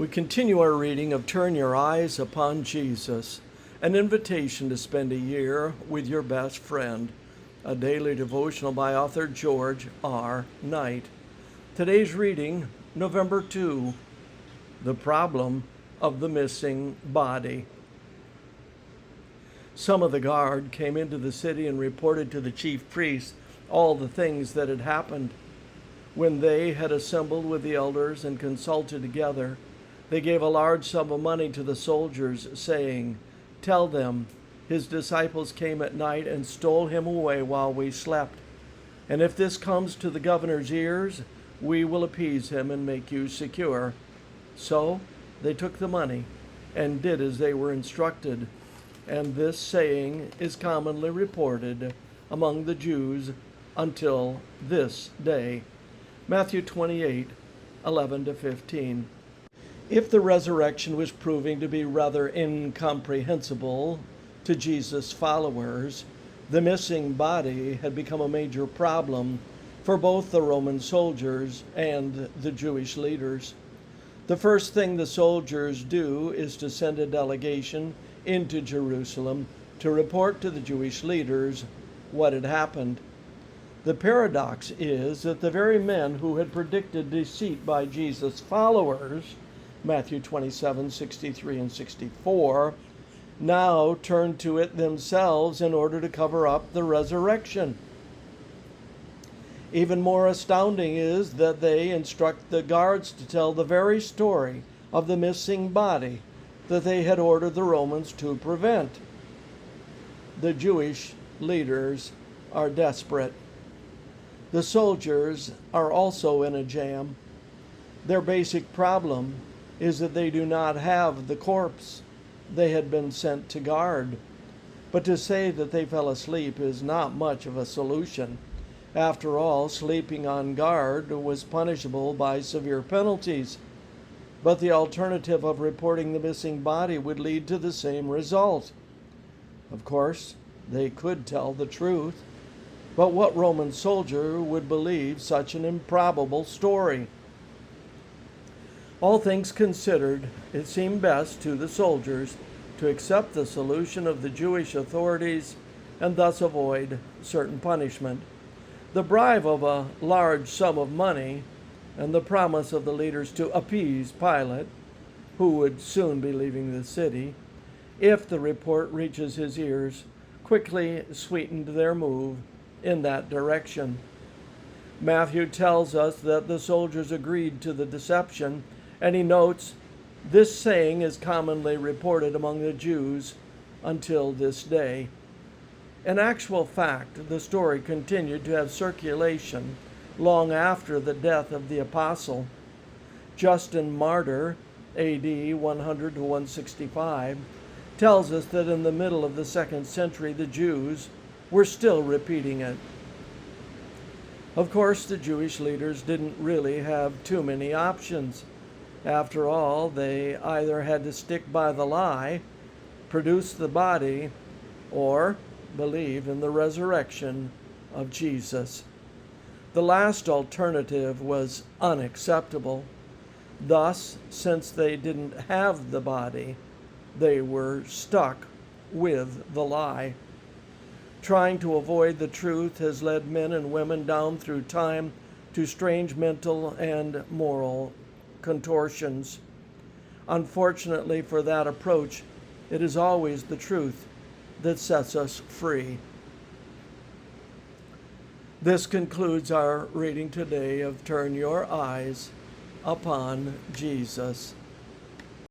We continue our reading of Turn Your Eyes Upon Jesus, an invitation to spend a year with your best friend, a daily devotional by author George R. Knight. Today's reading, November 2, The Problem of the Missing Body. Some of the guard came into the city and reported to the chief priests all the things that had happened. When they had assembled with the elders and consulted together, they gave a large sum of money to the soldiers, saying, "Tell them, his disciples came at night and stole him away while we slept. And if this comes to the governor's ears, we will appease him and make you secure." So they took the money and did as they were instructed. And this saying is commonly reported among the Jews until this day. Matthew 28, 11-15. If the resurrection was proving to be rather incomprehensible to Jesus' followers, the missing body had become a major problem for both the Roman soldiers and the Jewish leaders. The first thing the soldiers do is to send a delegation into Jerusalem to report to the Jewish leaders what had happened. The paradox is that the very men who had predicted deceit by Jesus' followers, Matthew 27:63 and 64, now turn to it themselves in order to cover up the resurrection. Even more astounding is that they instruct the guards to tell the very story of the missing body that they had ordered the Romans to prevent. The Jewish leaders are desperate. The soldiers are also in a jam. Their basic problem is that they do not have the corpse they had been sent to guard. But to say that they fell asleep is not much of a solution. After all, sleeping on guard was punishable by severe penalties. But the alternative of reporting the missing body would lead to the same result. Of course, they could tell the truth, but what Roman soldier would believe such an improbable story? All things considered, it seemed best to the soldiers to accept the solution of the Jewish authorities and thus avoid certain punishment. The bribe of a large sum of money and the promise of the leaders to appease Pilate, who would soon be leaving the city, if the report reaches his ears, quickly sweetened their move in that direction. Matthew tells us that the soldiers agreed to the deception, and he notes, "This saying is commonly reported among the Jews until this day." In actual fact, the story continued to have circulation long after the death of the apostle. Justin Martyr, AD 100 to 165, tells us that in the middle of the 2nd century, the Jews were still repeating it. Of course, the Jewish leaders didn't really have too many options. After all, they either had to stick by the lie, produce the body, or believe in the resurrection of Jesus. The last alternative was unacceptable. Thus, since they didn't have the body, they were stuck with the lie. Trying to avoid the truth has led men and women down through time to strange mental and moral contortions. Unfortunately for that approach, it is always the truth that sets us free. This concludes our reading today of Turn Your Eyes Upon Jesus.